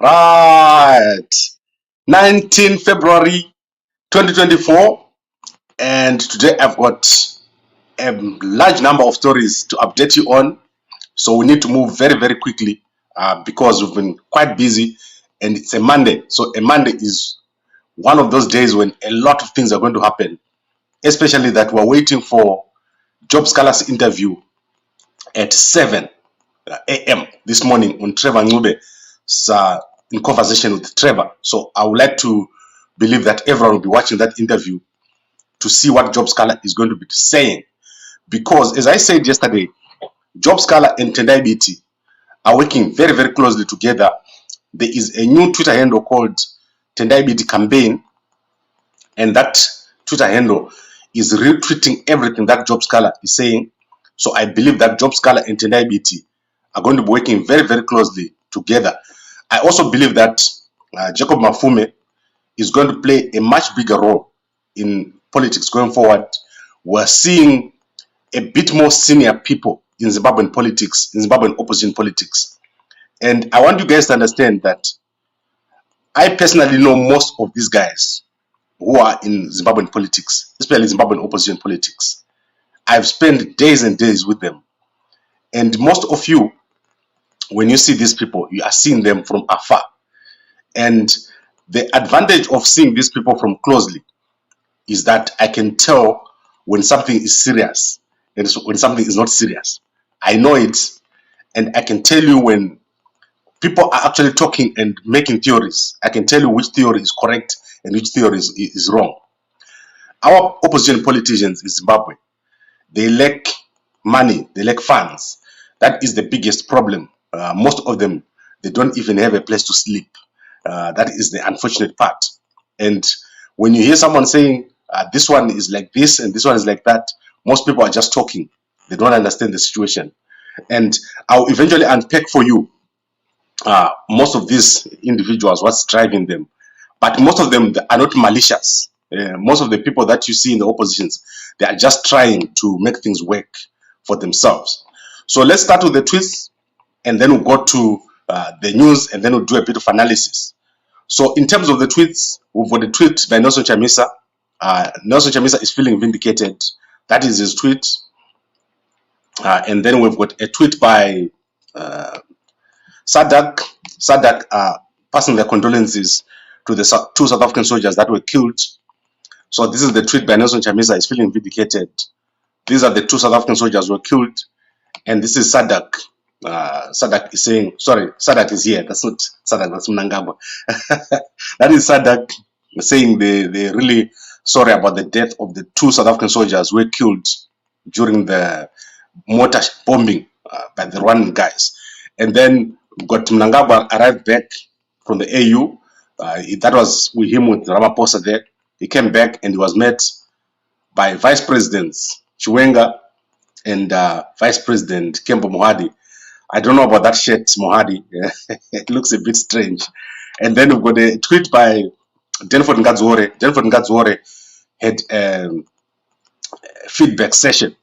Right. 19 February 2024. And today I've got a large number of stories to update you on. So we need to move very, very quickly because we've been quite busy and it's a Monday. So a Monday is one of those days when a lot of things are going to happen, especially that we're waiting for Job Scholars interview at 7 a.m. this morning on Trevor Ngube in conversation with Trevor. So I would like to believe that everyone will be watching that interview to see what Job Scholar is going to be saying. Because as I said yesterday, Job Scholar and Tendai BT are working very, very closely together. There is a new Twitter handle called Tendai BT Campaign, and that Twitter handle is retweeting everything that Job Scholar is saying. So I believe that Job Scholar and Tendai BT are going to be working very, very closely together. I also believe that Jacob Mafume is going to play a much bigger role in politics going forward. We're seeing a bit more senior people in Zimbabwean politics, in Zimbabwean opposition politics. And I want you guys to understand that I personally know most of these guys who are in Zimbabwean politics, especially Zimbabwean opposition politics. I've spent days and days with them. And most of you, when you see these people, you are seeing them from afar. And the advantage of seeing these people from closely is that I can tell when something is serious and when something is not serious. I know it, and I can tell you when people are actually talking and making theories. I can tell you which theory is correct and which theory is wrong. Our opposition politicians in Zimbabwe, they lack money, they lack funds. That is the biggest problem. Most of them, they don't even have a place to sleep. That is the unfortunate part. And when you hear someone saying, this one is like this and this one is like that, most people are just talking. They don't understand the situation. And I'll eventually unpack for you most of these individuals, what's driving them. But most of them are not malicious. Most of the people that you see in the oppositions, they are just trying to make things work for themselves. So let's start with the tweets, and then we'll go to the news, and then we'll do a bit of analysis. So in terms of the tweets, we've got a tweet by Nelson Chamisa. Nelson Chamisa is feeling vindicated. That is his tweet. And then we've got a tweet by Sadak passing their condolences to the two South African soldiers that were killed. So this is the tweet by Nelson Chamisa. Is feeling vindicated. These are the two South African soldiers who were killed. And this is Sadak. Sadak is saying, sorry, Sadak is here. That's not Sadak, that's Mnangagwa. That is Sadak saying they're really sorry about the death of the two South African soldiers who were killed during the mortar bombing by the Rwandan guys. And then got Mnangagwa arrived back from the AU. That was with him with Ramaphosa there. He came back and he was met by Vice Presidents Chiwenga and Vice President Kembo Mohadi. I don't know about that shirt, Mohadi. It looks a bit strange. And then we've got a tweet by Denford Ngadzore. Denford Ngadzore had a feedback session.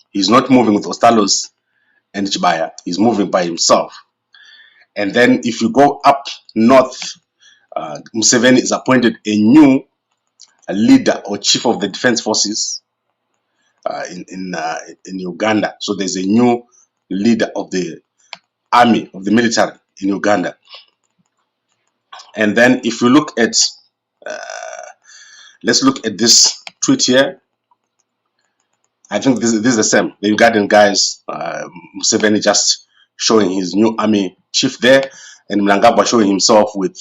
He's not moving with Ostalos and Chibaya. He's moving by himself. And then if you go up north, Museveni is appointed a new leader or chief of the defense forces in Uganda. So there's a new leader of the army, of the military in Uganda. And then if you look at, let's look at this tweet here. I think this is the same. The Ugandan guys, Museveni just showing his new army chief there, and Mnangagwa showing himself with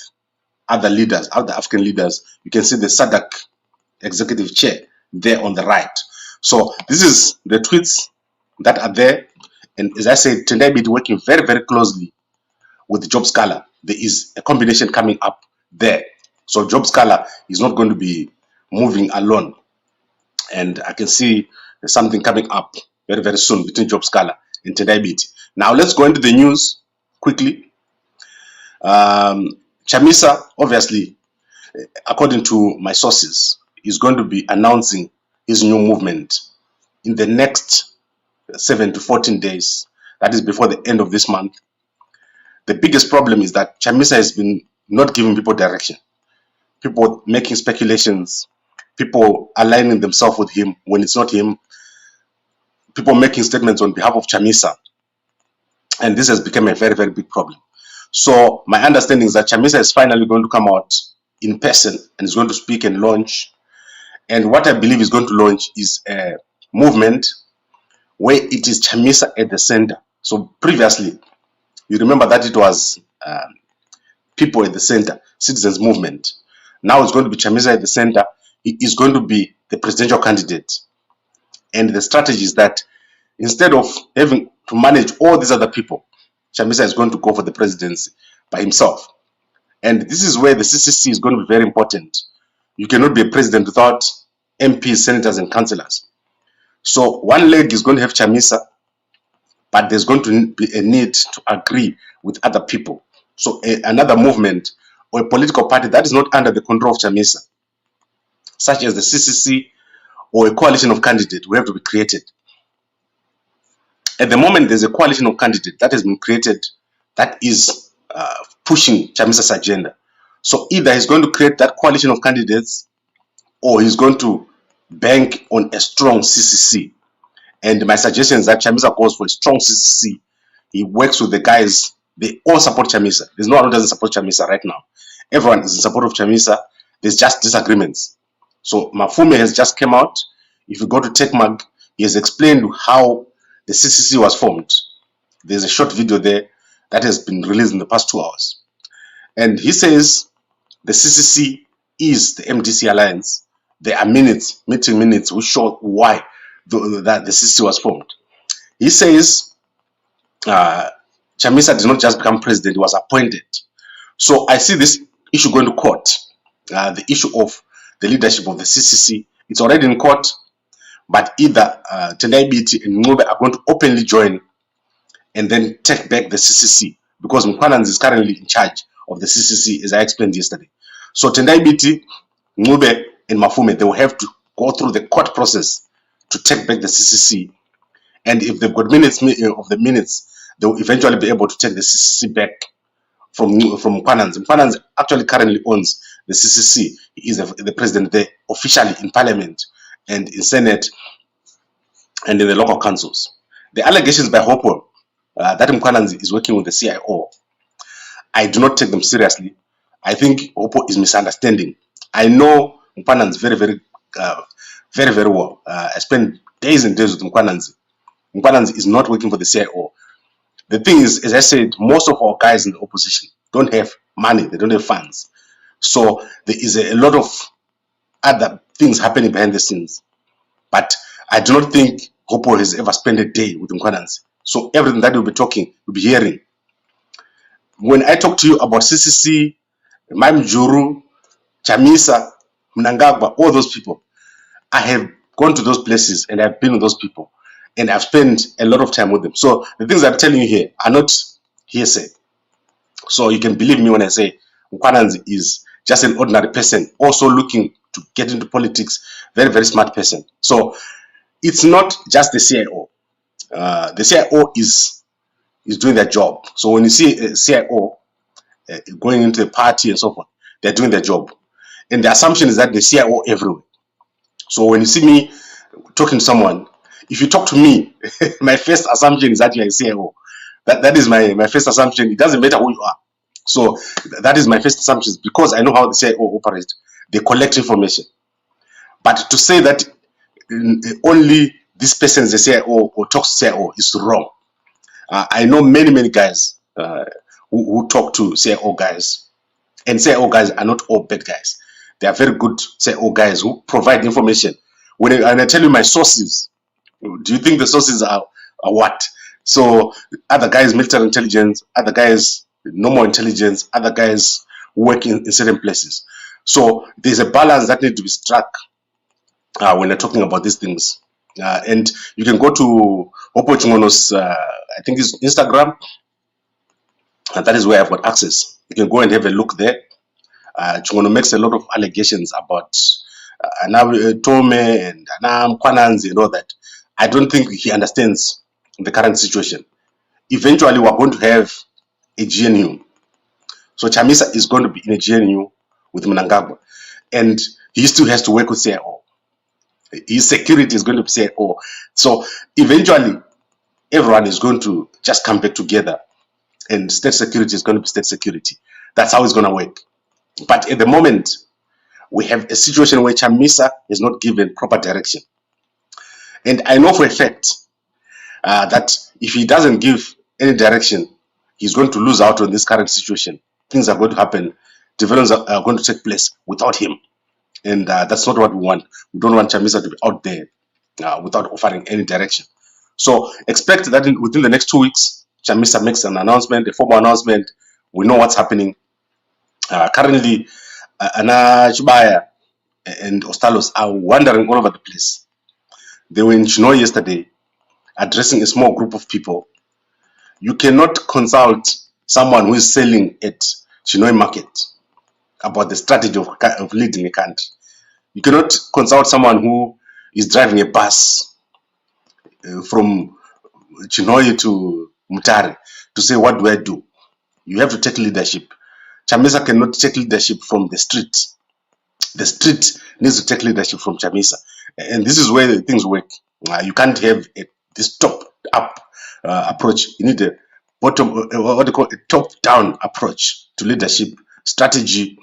other leaders, other African leaders. You can see the SADC executive chair there on the right. So this is the tweets that are there. And as I said, Tendai BT working very, very closely with Job Scholar. There is a combination coming up there. So Job Scholar is not going to be moving alone. And I can see there's something coming up very, very soon between Job Scholar and Tendai BT. Now let's go into the news quickly. Chamisa, obviously, according to my sources, is going to be announcing his new movement in the next 7 to 14 days. That is before the end of this month. The biggest problem is that Chamisa has been not giving people direction, people making speculations, people aligning themselves with him when it's not him, people making statements on behalf of Chamisa. And this has become a very, very big problem. So my understanding is that Chamisa is finally going to come out in person and is going to speak and launch. And what I believe is going to launch is a movement where it is Chamisa at the center. So previously, you remember that it was people at the center, citizens movement. Now it's going to be Chamisa at the center. He is going to be the presidential candidate. And the strategy is that instead of having to manage all these other people, Chamisa is going to go for the presidency by himself. And this is where the CCC is going to be very important. You cannot be a president without MPs, senators, and councillors. So one leg is going to have Chamisa, but there's going to be a need to agree with other people. So another movement or a political party that is not under the control of Chamisa, such as the CCC or a coalition of candidates, will have to be created. At the moment, there's a coalition of candidates that has been created that is pushing Chamisa's agenda. So either he's going to create that coalition of candidates or he's going to bank on a strong CCC. And my suggestion is that Chamisa goes for a strong CCC. He works with the guys. They all support Chamisa. There's no one who doesn't support Chamisa right now. Everyone is in support of Chamisa. There's just disagreements. So Mafume has just come out. If you go to TechMag, he has explained how the CCC was formed. There's a short video there that has been released in the past 2 hours. And he says the CCC is the MDC alliance. There are minutes, meeting minutes, which show why that the CCC was formed. He says Chamisa did not just become president, he was appointed. So I see this issue going to court. The issue of the leadership of the CCC, it's already in court, but either Tendai Biti and Ngube are going to openly join and then take back the CCC, because Mkwananzi is currently in charge of the CCC, as I explained yesterday. So Tendai Biti, Ngube, and Mafume, they will have to go through the court process to take back the CCC. And if they've got minutes of the minutes, they will eventually be able to take the CCC back from Mkwananzi. Mkwananzi actually currently owns the CCC. He is the president there officially in parliament and in Senate and in the local councils. The allegations by Hopo that Mkwananzi is working with the CIO, I do not take them seriously. I think Hopo is misunderstanding. I know Mkwananzi very well. I spent days and days with Mkwananzi. Mkwananzi is not working for the CIO. The thing is, as I said, most of our guys in the opposition don't have money, they don't have funds. So there is a lot of other things happening behind the scenes. But I do not think Hopo has ever spent a day with Mkwananzi. So everything that you'll be talking, you'll be hearing. When I talk to you about CCC, Mamjuru, Chamisa, Mnangagwa, all those people, I have gone to those places and I've been with those people and I've spent a lot of time with them. So the things I'm telling you here are not hearsay. So you can believe me when I say Mkwananzi is just an ordinary person, also looking to get into politics, very, very smart person. So it's not just the CIO. The CIO is doing their job. So when you see a CIO going into a party and so forth, they're doing their job. And the assumption is that the CIO everywhere. So when you see me talking to someone, if you talk to me, my first assumption is that you're a CIO. That is my first assumption. It doesn't matter who you are. So that is my first assumption, because I know how the CIO operates. They collect information. But to say that only this person is a CIO or talks to CIO is wrong. I know many guys who talk to CIO guys, and CIO guys are not all bad guys. They are very good CIO guys who provide information. When I tell you my sources, do you think the sources are what? So other guys, military intelligence, other guys, normal intelligence, other guys work in certain places. So there's a balance that needs to be struck when you're talking about these things. And you can go to Hopo Chingono's, I think it's Instagram, and that is where I've got access. You can go and have a look there. Chingono makes a lot of allegations about Tome and Anam, Kwananzi and all that. I don't think he understands the current situation. Eventually, we're going to have a GNU. So Chamisa is going to be in a GNU with Mnangagwa, and he still has to work with CIO. His security is going to be CIO. So eventually, everyone is going to just come back together, and state security is going to be state security. That's how it's going to work. But at the moment, we have a situation where Chamisa is not given proper direction. And I know for a fact that if he doesn't give any direction, he's going to lose out on this current situation. Things are going to happen. Developments are going to take place without him. And that's not what we want. We don't want Chamisa to be out there without offering any direction. So expect that within the next 2 weeks, Chamisa makes an announcement, a formal announcement. We know what's happening. Currently, Ana Chubaya and Ostalos are wandering all over the place. They were in Chinoy yesterday, addressing a small group of people. You cannot consult someone who is selling at Chinoy market about the strategy of leading a country. You cannot consult someone who is driving a bus from Chinoy to Mutare to say, what do I do? You have to take leadership. Chamisa cannot take leadership from the street. The street needs to take leadership from Chamisa. And this is where things work. You can't have this top-up approach. You need a bottom, what they call a top-down approach to leadership, strategy.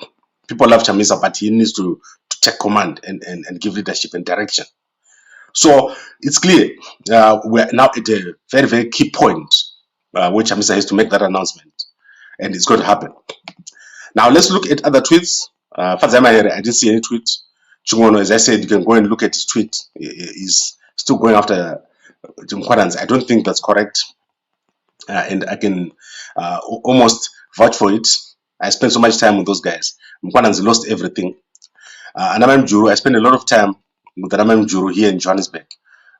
People love Chamisa, but he needs to take command and give leadership and direction. So it's clear we're now at a very, very key point where Chamisa has to make that announcement. And it's going to happen. Now let's look at other tweets. I didn't see any tweet. Chungono, as I said, you can go and look at his tweet. He's still going after Jim Kwadans. I don't think that's correct. And I can almost vouch for it. I spent so much time with those guys. Mkwadans lost everything. Anamem Juru, I spent a lot of time with Anamem Juru here in Johannesburg.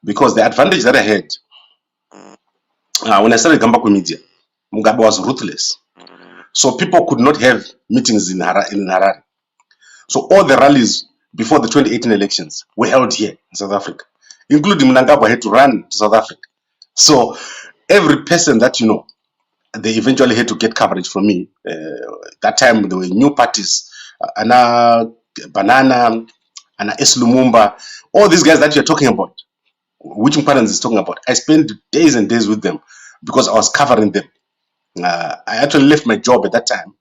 Because the advantage that I had, when I started Gambako Media, Mugabe was ruthless. So people could not have meetings in Harare. So all the rallies before the 2018 elections were held here in South Africa, including Mnangagwa had to run to South Africa. So every person that you know, they eventually had to get coverage from me. That time there were new parties, Ana Banana, Ana S. Lumumba, all these guys that you're talking about, which Mkwadans is talking about. I spent days and days with them because I was covering them. I actually left my job at that time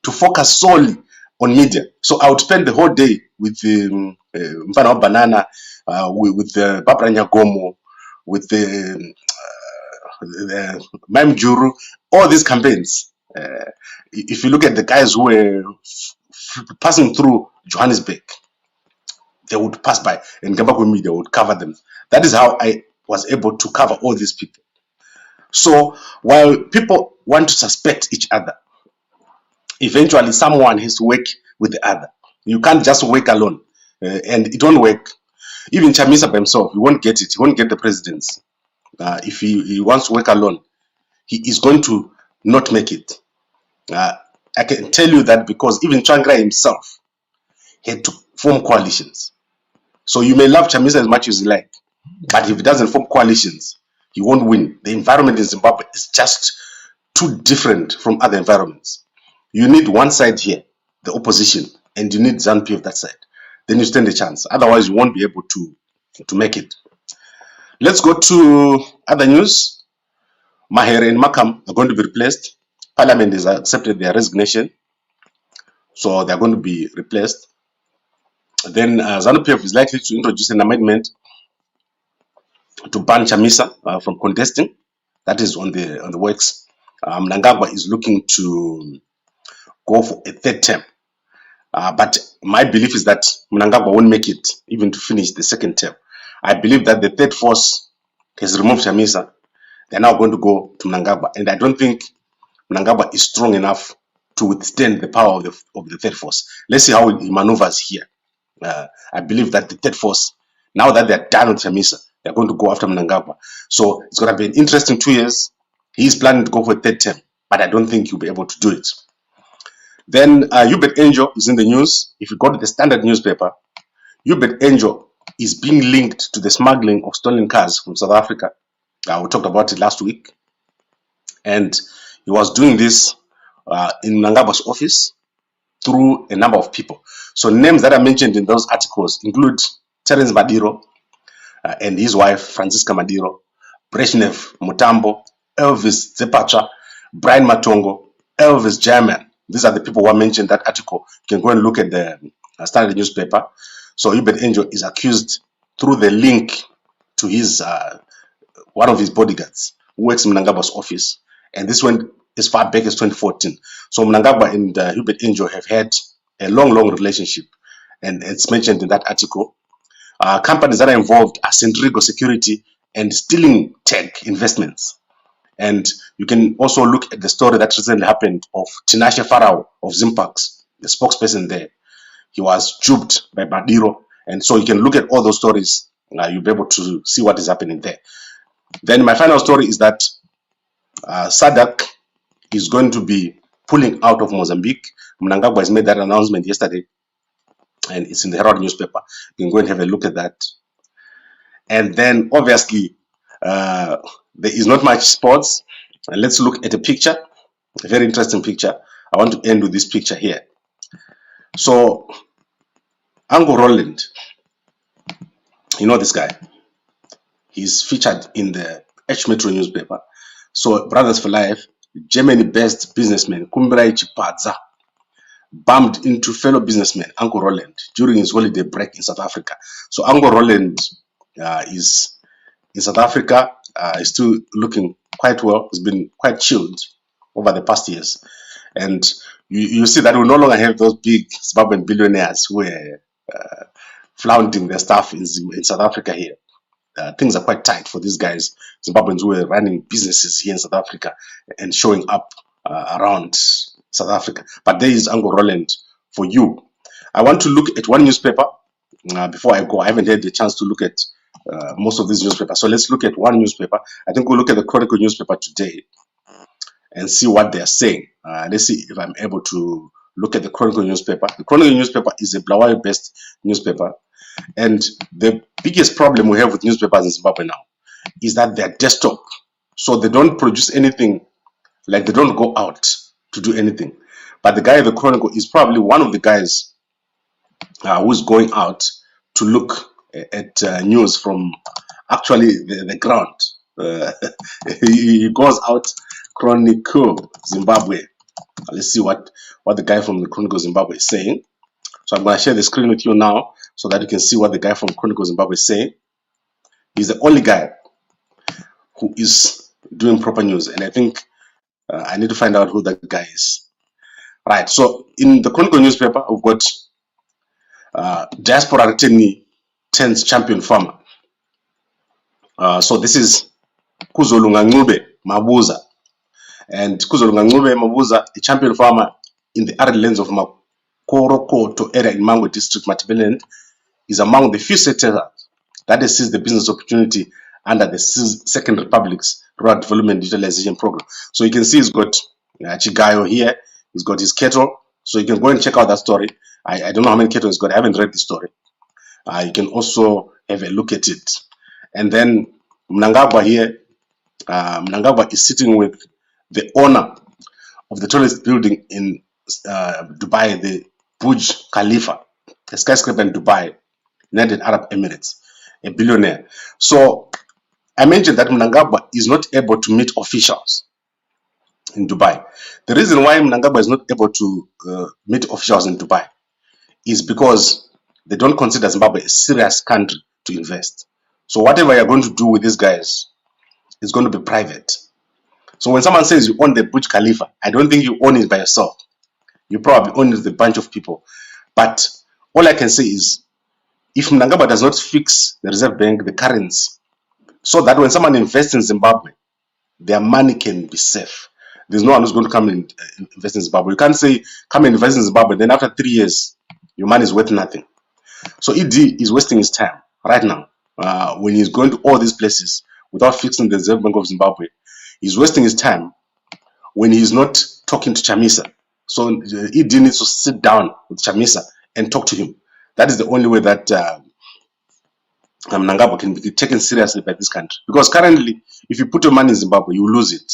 to focus solely on media. So I would spend the whole day with Mfana Banana, with Barbara Nyagomo, with the Maim Juru, all these campaigns. If you look at the guys who were passing through Johannesburg, they would pass by, and Gambako Media would cover them. That is how I was able to cover all these people. So while people want to suspect each other, eventually someone has to work with the other. You can't just work alone, and it won't work. Even Chamisa by himself, he won't get it. He won't get the presidency. If he wants to work alone, he is going to not make it. I can tell you that because even Changra himself had to form coalitions. So you may love Chamisa as much as you like, but if he doesn't form coalitions, he won't win. The environment in Zimbabwe is just too different from other environments. You need one side here, the opposition, and you need ZANU-PF that side. Then you stand a chance. Otherwise, you won't be able to make it. Let's go to other news. Maher and Makam are going to be replaced. Parliament has accepted their resignation, so they're going to be replaced. Then ZANU-PF is likely to introduce an amendment to ban Chamisa from contesting. That is on the works. Mnangagwa is looking to go for a third term. But my belief is that Mnangagwa won't make it even to finish the second term. I believe that the third force has removed Chamisa. They're now going to go to Mnangagwa. And I don't think Mnangagwa is strong enough to withstand the power of the third force. Let's see how he maneuvers here. I believe that the third force, now that they're done with Chamisa, they're going to go after Mnangagwa. So it's going to be an interesting 2 years. He's planning to go for a third term, but I don't think he'll be able to do it. Then Hubert Angel is in the news. If you go to the Standard newspaper, Hubert Angel is being linked to the smuggling of stolen cars from South Africa. We talked about it last week. And he was doing this in Mnangagwa's office through a number of people. So names that are mentioned in those articles include Terence Madiro and his wife Francisca Madiro, Brezhnev Mutambo, Elvis Zepacha, Brian Matongo, Elvis German. These are the people who are mentioned in that article. You can go and look at the Standard newspaper. So Hubert Angel is accused through the link to his one of his bodyguards who works in Mnangagwa's office, and this went as far back as 2014. So Mnangagwa and Hubert Angel have had a long relationship, and it's mentioned in that article. Companies that are involved are Centrigo Security and Stealing Tech Investments. And you can also look at the story that recently happened of Tinashe Farao of Zimpax, the spokesperson there. He was duped by Madiro, and so you can look at all those stories. You'll be able to see what is happening there. Then my final story is that SADC is going to be pulling out of Mozambique. Mnangagwa has made that announcement yesterday, and it's in the Herald newspaper. You can go and have a look at that. And then obviously there is not much sports. Let's look at a picture, a very interesting picture. I want to end with this picture here. So Unle Roland, you know this guy, he's featured in the H Metro newspaper. So Brothers for Life, Germany-based businessman Kumbirai Chipadza bumped into fellow businessman Unle Roland during his holiday break in South Africa. So Unle Roland is in South Africa. He's still looking quite well. He's been quite chilled over the past years. And you see that we no longer have those big Zimbabwean billionaires who are flaunting their stuff in South Africa here. Things are quite tight for these guys, Zimbabweans who are running businesses here in South Africa and showing up around South Africa. But there is Unle Roland for you. I want to look at one newspaper before I go. I haven't had the chance to look at most of these newspapers. So let's look at one newspaper. I think we'll look at the Chronicle newspaper today and see what they're saying. Let's see if I'm able to look at the Chronicle newspaper. The Chronicle newspaper is a Bulawayo-based newspaper. And the biggest problem we have with newspapers in Zimbabwe now is that they're desktop. So they don't produce anything, like they don't go out to do anything. But the guy at the Chronicle is probably one of the guys who's going out to look at news from actually the ground. He goes out, Chronicle Zimbabwe. Let's see what the guy from the Chronicle Zimbabwe is saying. So I'm going to share the screen with you now so that you can see what the guy from Chronicle Zimbabwe is saying. He's the only guy who is doing proper news, and I think I need to find out who that guy is. Right, so in the Chronicle newspaper, we've got Diaspora Reteni 10th champion farmer. So this is Kuzolunga Ncube Mabuza. And Kuzolunga Ncube Mabuza, a champion farmer in the arid lands of Makorokoto area in Mangwe district, Matabeleland, is among the few settlers that has seized the business opportunity under the Second Republic's Rural Development Digitalization Program. So you can see he's got Chigayo here, he's got his cattle. So you can go and check out that story. I don't know how many cattle he's got, I haven't read the story. You can also have a look at it. And then Mnangagwa here, Mnangagwa is sitting with the owner of the tallest building in Dubai, the Burj Khalifa, a skyscraper in Dubai, United Arab Emirates, a billionaire. So I mentioned that Mnangagwa is not able to meet officials in Dubai. The reason why Mnangagwa is not able to meet officials in Dubai is because they don't consider Zimbabwe a serious country to invest. So whatever you're going to do with these guys is going to be private. So when someone says you own the Burj Khalifa, I don't think you own it by yourself. You probably own it with a bunch of people. But all I can say is, if Mnangagwa does not fix the Reserve Bank, the currency, so that when someone invests in Zimbabwe, their money can be safe. There's no one who's going to come and invest in Zimbabwe. You can't say, come and invest in Zimbabwe, then after 3 years, your money is worth nothing. So ED is wasting his time right now when he's going to all these places without fixing the Reserve Bank of Zimbabwe. He's wasting his time when he's not talking to Chamisa. So ED needs to sit down with Chamisa and talk to him. That is the only way that Mnangagwa can be taken seriously by this country. Because currently, if you put your money in Zimbabwe, you lose it.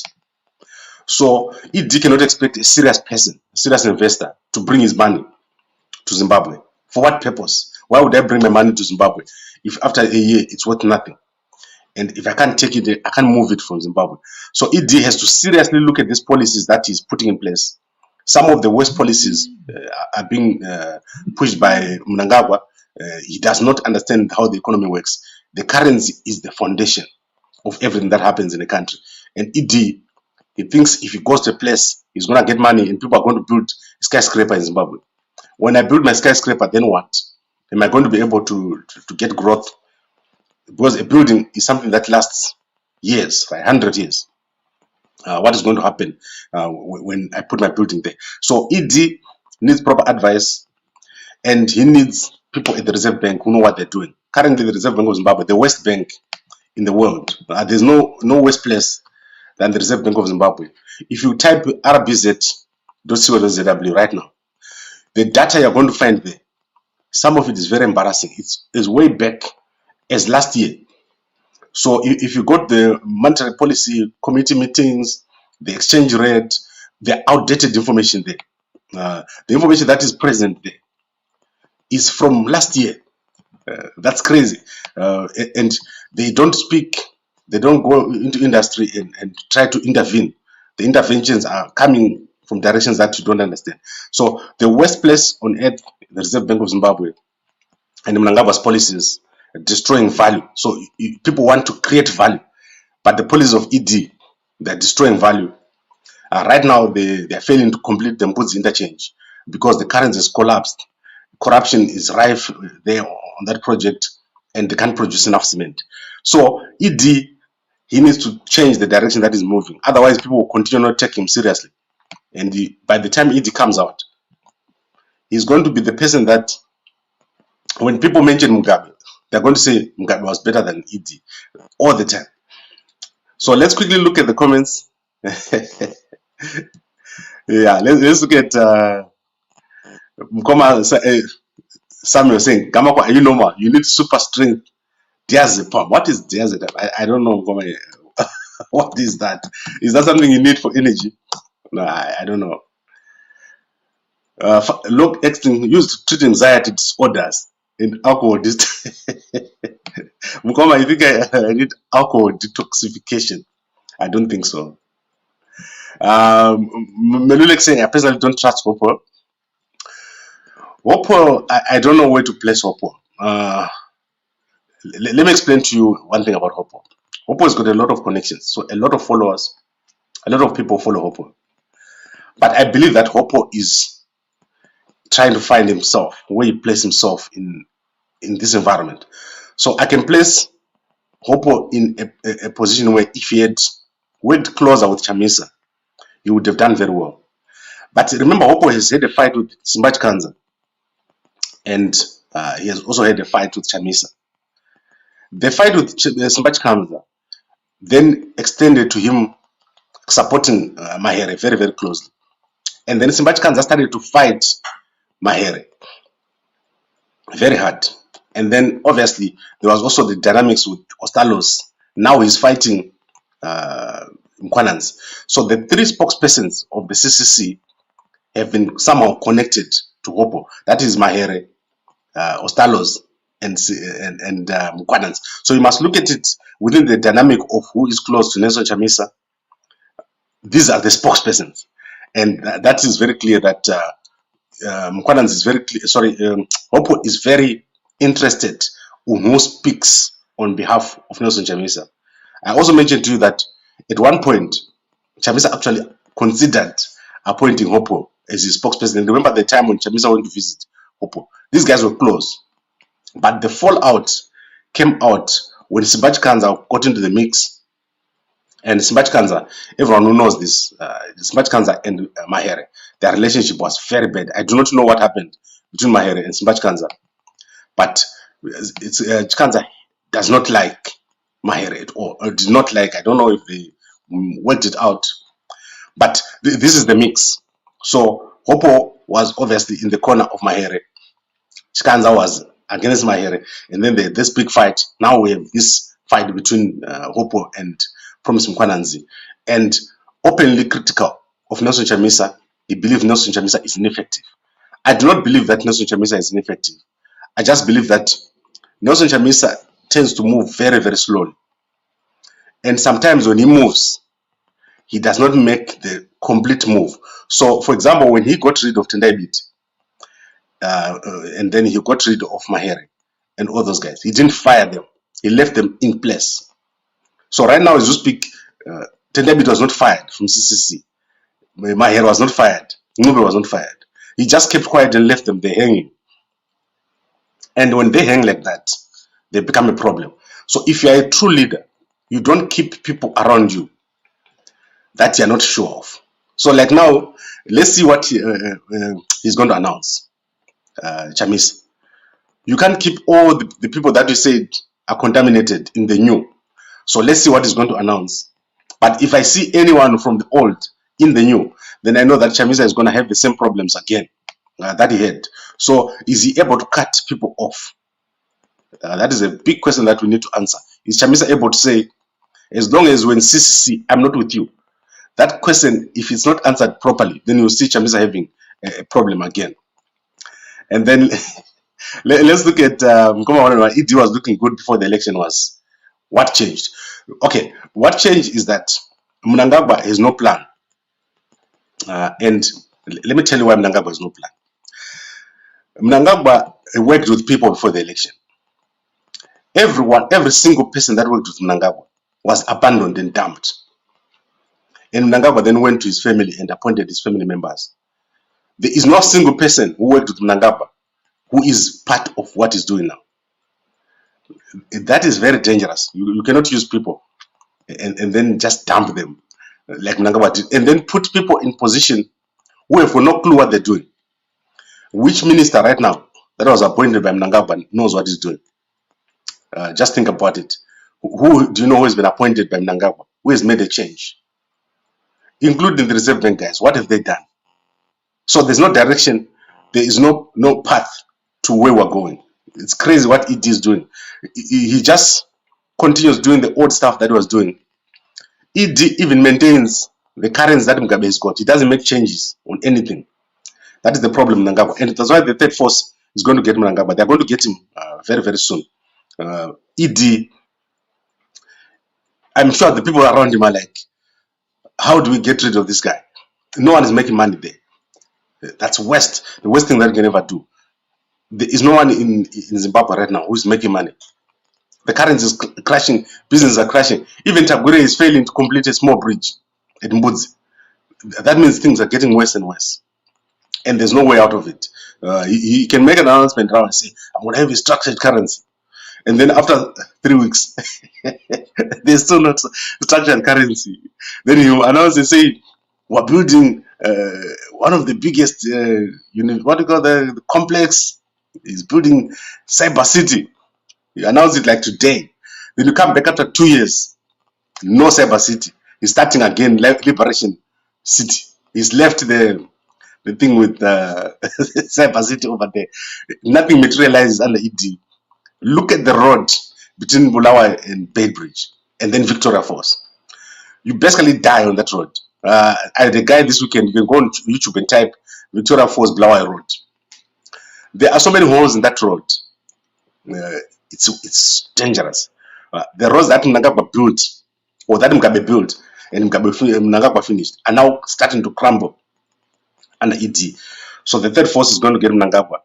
So ED cannot expect a serious person, a serious investor, to bring his money to Zimbabwe. For what purpose? Why would I bring my money to Zimbabwe if after a year it's worth nothing? And if I can't take it, I can't move it from Zimbabwe. So ED has to seriously look at these policies that he's putting in place. Some of the worst policies are being pushed by Mnangagwa. He does not understand how the economy works. The currency is the foundation of everything that happens in the country. And ED, he thinks if he goes to a place, he's going to get money and people are going to build a skyscraper in Zimbabwe. When I build my skyscraper, then what? Am I going to be able to get growth? Because a building is something that lasts years, like 100 years. What is going to happen when I put my building there? So ED needs proper advice, and he needs people at the Reserve Bank who know what they're doing. Currently, the Reserve Bank of Zimbabwe, the worst bank in the world. There's no worse place than the Reserve Bank of Zimbabwe. If you type rbz.co.zw right now, the data you're going to find there, some of it is very embarrassing. It's way back as last year. So if you got the monetary policy committee meetings, the exchange rate, the outdated information there. The information that is present there is from last year. That's crazy. And they don't speak, they don't go into industry and try to intervene. The interventions are coming from directions that you don't understand. So the worst place on earth, the Reserve Bank of Zimbabwe and Mnangagwa's policies destroying value. So people want to create value, but the policies of ED, they're destroying value. Right now, they're failing to complete the Mbudzi interchange because the currency has collapsed. Corruption is rife there on that project, and they can't produce enough cement. So ED, he needs to change the direction that is moving. Otherwise, people will continue not taking him seriously. And by the time ED comes out, he's going to be the person that when people mention Mugabe, they're going to say Mugabe was better than ED all the time. So let's quickly look at the comments. Yeah, let's look at Mkoma Samuel saying, Gamako, are you normal? You need super strength. Diazepam. What is diazepam? I don't know, Mkoma. What is that? Is that something you need for energy? No, I don't know. Look, extinct used to treat anxiety disorders in alcohol. Mkoma, you think I need alcohol detoxification? I don't think so. Melulek saying, I personally don't trust Hopo. Hopo, I don't know where to place Hopo. Let me explain to you one thing about Hopo. Hopo has got a lot of connections, so a lot of followers, a lot of people follow Hopo. But I believe that Hopo is trying to find himself, where he places himself in this environment. So I can place Hopo in a position where if he had worked closer with Chamisa, he would have done very well. But remember, Hopo has had a fight with Simbachi Kanza, and he has also had a fight with Chamisa. The fight with Simbachi Kanza then extended to him supporting Mahere very, very closely. And then Simbachi Kanza started to fight Mahere very hard. And then obviously there was also the dynamics with Ostalos. Now he's fighting Mkwananzi. So the three spokespersons of the CCC have been somehow connected to Hopo. That is Mahere, Ostalos, and Mkwananzi. So you must look at it within the dynamic of who is close to Nelson Chamisa. These are the spokespersons. And that is very clear that Mkwananzi is very clear, Hopo is very interested in who speaks on behalf of Nelson Chamisa. I also mentioned to you that at one point, Chamisa actually considered appointing Hopo as his spokesperson. And remember the time when Chamisa went to visit Hopo. These guys were close. But the fallout came out when Simbachi Kanza got into the mix. And Simbachi Kanza, everyone who knows this, Simbachi Kanza and Mahere, their relationship was very bad. I do not know what happened between Mahere and Simbachi Kanza. But Kanza does not like Mahere at all. Or did not like, I don't know if they worked it out. But this is the mix. So Hopo was obviously in the corner of Mahere. Kanza was against Mahere. And then this big fight. Now we have this fight between Hopo and Promise Mkwananzi. And openly critical of Nelson Chamisa. He believes Nelson Chamisa is ineffective. I do not believe that Nelson Chamisa is ineffective. I just believe that Nelson Chamisa tends to move very, very slowly. And sometimes when he moves, he does not make the complete move. So, for example, when he got rid of Tendai Biti, and then he got rid of Mahere and all those guys, he didn't fire them. He left them in place. So right now, as you speak, Tendai Biti was not fired from CCC. Mahere was not fired. Ngube was not fired. He just kept quiet and left them there hanging. And when they hang like that, they become a problem. So if you are a true leader, you don't keep people around you that you're not sure of. So like now, let's see what he's going to announce, Chamisa. You can't keep all the people that you said are contaminated in the new. So let's see what he's going to announce. But if I see anyone from the old in the new, then I know that Chamisa is going to have the same problems again that he had. So is he able to cut people off? That is a big question that we need to answer. Is Chamisa able to say, as long as when CCC, I'm not with you? That question, if it's not answered properly, then you'll see Chamisa having a problem again. And then let's look at Mkoma. ED was looking good before the election was. What changed? Okay, what changed is that Mnangagwa has no plan. And let me tell you why Mnangagwa has no plan. Mnangagwa worked with people before the election. Every single person that worked with Mnangagwa was abandoned and dumped. And Mnangagwa then went to his family and appointed his family members. There is no single person who worked with Mnangagwa who is part of what he's doing now. That is very dangerous. You cannot use people and then just dump them like Mnangagwa did, and then put people in position who have no clue what they're doing. Which minister right now that was appointed by Mnangagwa knows what he's doing? Just think about it. Who do you know who has been appointed by Mnangagwa? Who has made a change? Including the Reserve Bank guys. What have they done? So there's no direction. There is no path to where we're going. It's crazy what ED is doing. He just continues doing the old stuff that he was doing. ED even maintains the currency that Mugabe has got. He doesn't make changes on anything. That is the problem, Mnangagwa. And that's why the third force is going to get Mnangagwa. They're going to get him very, very soon. ED, I'm sure the people around him are like, how do we get rid of this guy? No one is making money there. That's the worst thing that you can ever do. There is no one in Zimbabwe right now who is making money. The currency is crashing, businesses are crashing. Even Tagore is failing to complete a small bridge at Mbudzi. That means things are getting worse and worse. And there's no way out of it. He can make an announcement now and say, I'm going to have a structured currency. And then after 3 weeks, there's still not structured currency. Then you announce and say, we're building one of the biggest, what do you call the complex is building cyber city. You announce it like today. Then you come back after 2 years, no cyber city. He's starting again, liberation city. He's left the thing with cyber city over there. Nothing materializes under ED. Look at the road between Bulawayo and Baybridge, and then Victoria Falls. You basically die on that road. I had a guy this weekend. You can go on YouTube and type Victoria Falls Bulawayo Road. There are so many holes in that road. It's dangerous. The roads that Mnangagwa built, or that Mugabe built, and Mnangagwa finished, are now starting to crumble under ED. So the third force is going to get Mnangagwa,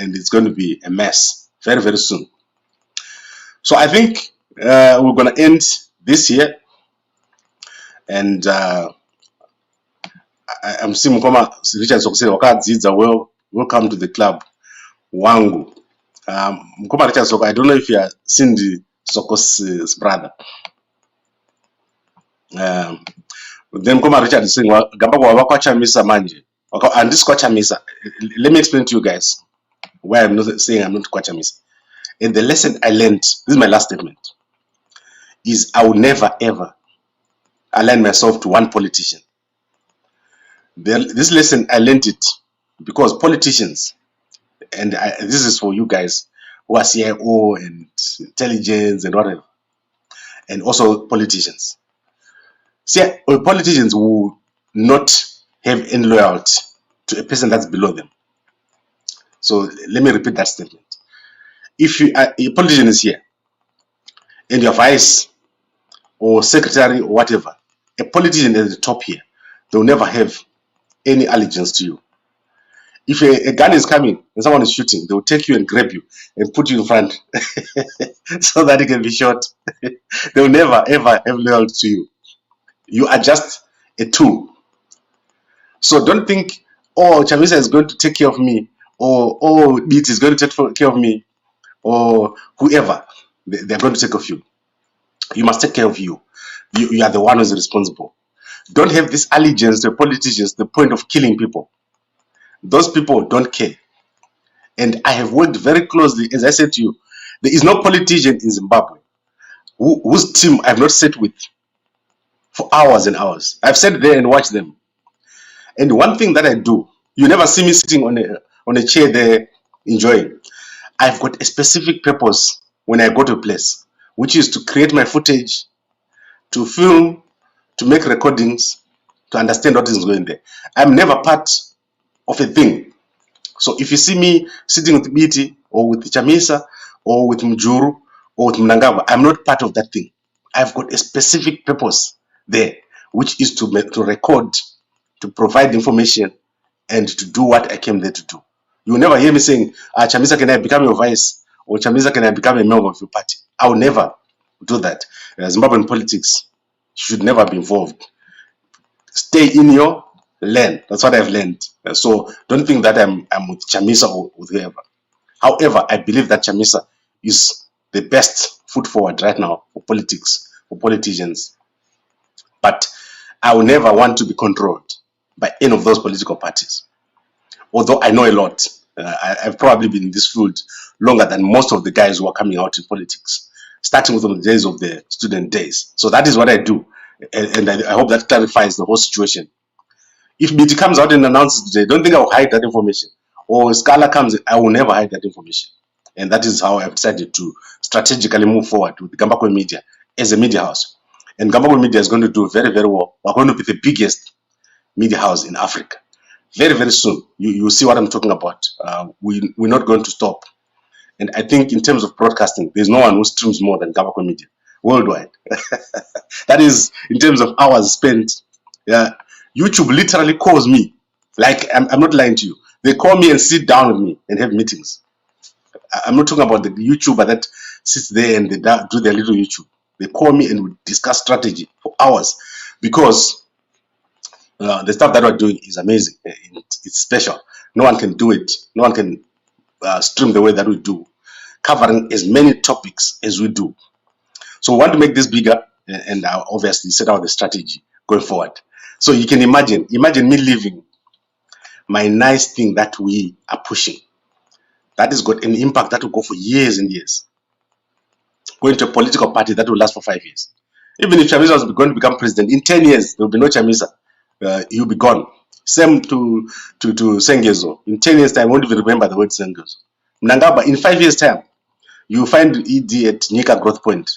and it's going to be a mess very, very soon. So I think we're going to end this year, and I'm seeing Mkoma Richard Sokosela wakadzidza, welcome to the club wangu. Mkoma Richard Soko, I don't know if you are Cindy Soko's brother. Then Mkoma Richard is saying, Gamba kwa Chamisa manje. And this Chamisa, let me explain to you guys why I'm not saying I'm not Chamisa. And the lesson I learned, this is my last statement, is I will never ever align myself to one politician. This lesson I learned it because politicians, and this is for you guys who are CIO and intelligence and whatever, and also politicians. See, politicians will not have any loyalty to a person that's below them. So let me repeat that statement. If you are, a politician is here and your vice or secretary or whatever, a politician at the top here, they'll never have any allegiance to you. If a gun is coming and someone is shooting, they will take you and grab you and put you in front so that you can be shot. They will never ever have loyalty to you. You are just a tool. So don't think, oh, Chamisa is going to take care of me, or oh, Beat is going to take care of me, or whoever. They're going to take care of you. You must take care of you. You are the one who's responsible. Don't have this allegiance to politicians, the point of killing people. Those people don't care. And I have worked very closely, as I said to you, there is no politician in Zimbabwe whose team I've not sat with for hours and hours. I've sat there and watched them. And one thing that I do, you never see me sitting on a chair there enjoying. I've got a specific purpose when I go to a place, which is to create my footage, to film, to make recordings, to understand what is going there. I'm never part of a thing. So if you see me sitting with Biti or with Chamisa or with Mjuru or with Mnangagwa, I'm not part of that thing. I've got a specific purpose there, which is to record, to provide information, and to do what I came there to do. You will never hear me saying, Chamisa, can I become your vice? Or Chamisa, can I become a member of your party? I will never do that. Zimbabwean politics should never be involved. Stay in your lane. That's what I've learned. So don't think that I'm with Chamisa or with whoever. However, I believe that Chamisa is the best foot forward right now for politics, for politicians. But I will never want to be controlled by any of those political parties. Although I know a lot, I've probably been in this field longer than most of the guys who are coming out in politics, starting with the days of the student days. So that is what I do. And I hope that clarifies the whole situation. If BT comes out and announces today, don't think I'll hide that information. Or Scala comes, I will never hide that information. And that is how I've decided to strategically move forward with Gambakwe Media as a media house. And Gambakwe Media is going to do very, very well. We're going to be the biggest media house in Africa. Very, very soon. You see what I'm talking about. We're not going to stop. And I think in terms of broadcasting, there's no one who streams more than Gambakwe Media worldwide. That is in terms of hours spent. Yeah, YouTube literally calls me. Like, I'm not lying to you. They call me and sit down with me and have meetings. I'm not talking about the YouTuber that sits there and they do their little YouTube. They call me and we discuss strategy for hours because the stuff that we're doing is amazing. It's special. No one can do it. No one can stream the way that we do, covering as many topics as we do. So we want to make this bigger and obviously set out the strategy going forward. So you can imagine me leaving my nice thing that we are pushing. That has got an impact that will go for years and years. Going to a political party that will last for 5 years. Even if Chamisa was going to become president, in 10 years, there will be no Chamisa. He'll be gone. Same to Sengezo. In 10 years' time, I won't even remember the word Sengezo. Mnangagwa, in 5 years' time, you find ED at Nika Growth Point,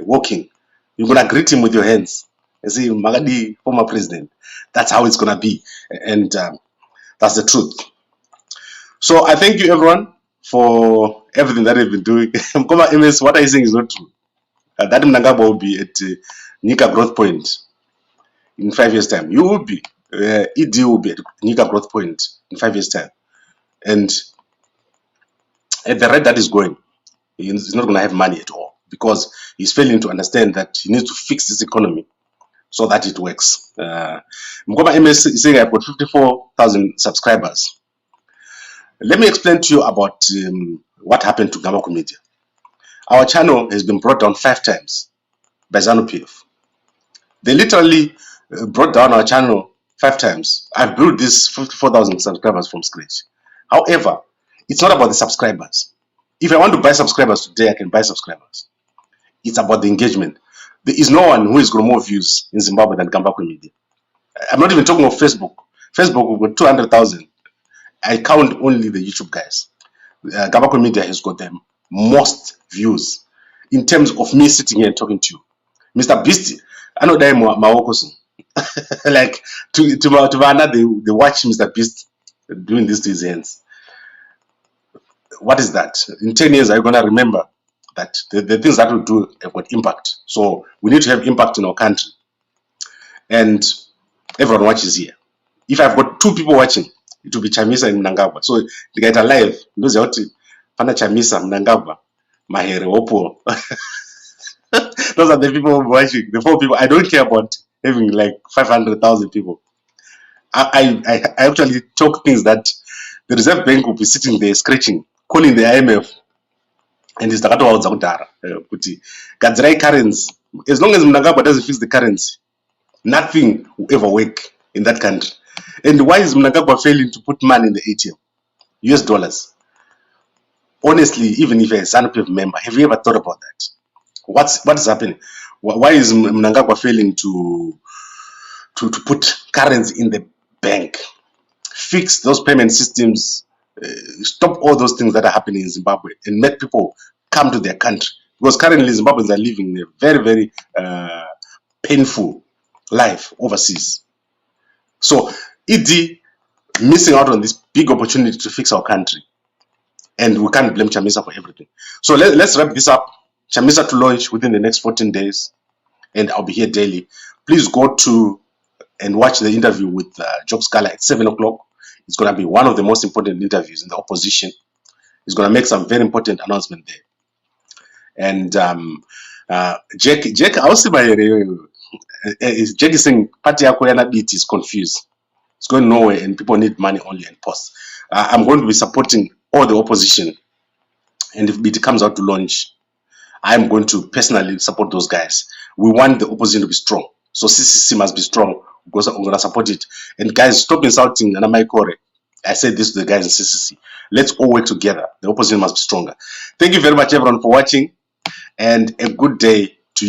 walking. You're going to greet him with your hands and say, Magadi, former president. That's how it's going to be. And that's the truth. So I thank you, everyone, for everything that you've been doing. MS, what I'm saying is not true. That Mnangagwa will be at Nika Growth Point in 5 years' time. You will be. ED will be at Nika Growth Point in 5 years' time. And at the rate that is going, he's not going to have money at all because he's failing to understand that he needs to fix this economy so that it works. Mgoba MS is saying I've got 54,000 subscribers. Let me explain to you about what happened to Gambakwe Media. Our channel has been brought down 5 times by ZANU-PF. They literally brought down our channel 5 times. I've built these 54,000 subscribers from scratch. However, it's not about the subscribers. If I want to buy subscribers today, I can buy subscribers. It's about the engagement. There is no one who is got more views in Zimbabwe than Gambakwe Media. I'm not even talking of Facebook. Facebook, we've got 200,000. I count only the YouTube guys. Gambakwe Media has got the most views in terms of me sitting here and talking to you. Mr. Beast I know them Maokosu. Like to Vana, they watch Mr. Beast doing this to his hands. What is that? In 10 years, are you gonna remember that the things that we do have got impact? So we need to have impact in our country. And everyone watches here. If I've got 2 people watching, it will be Chamisa and Mnangagwa. So the guy alive, those are Pana Chamisa, Mnangagwa, Mahere, Opo. Those are the people watching. The 4 people. I don't care about having like 500,000 people. I actually talk things that the Reserve Bank will be sitting there scratching, calling the IMF, and it's the Gadzirai currency. As long as Mnangagwa doesn't fix the currency, nothing will ever work in that country. And why is Mnangagwa failing to put money in the ATM? US dollars. Honestly, even if you're a ZANU-PF member, have you ever thought about that? What is happening? Why is Mnangagwa failing to put currency in the bank? Fix those payment systems, stop all those things that are happening in Zimbabwe, and make people come to their country. Because currently Zimbabweans are living a very, very painful life overseas. So ED missing out on this big opportunity to fix our country, and we can't blame Chamisa for everything. So let's wrap this up. Chamisa to launch within the next 14 days, and I'll be here daily. Please go to and watch the interview with Job Scala at 7 o'clock. It's going to be one of the most important interviews in the opposition. He's going to make some very important announcement there. And Jack, I was Jack is saying party Akoyana beat is confused. It's going nowhere, and people need money only and post. I'm going to be supporting all the opposition, and if BT comes out to launch, I'm going to personally support those guys. We want the opposition to be strong, so CCC must be strong because I'm going to support it. And guys, stop insulting Anamai Kore. I said this to the guys in CCC. Let's all work together. The opposition must be stronger. Thank you very much, everyone, for watching, and a good day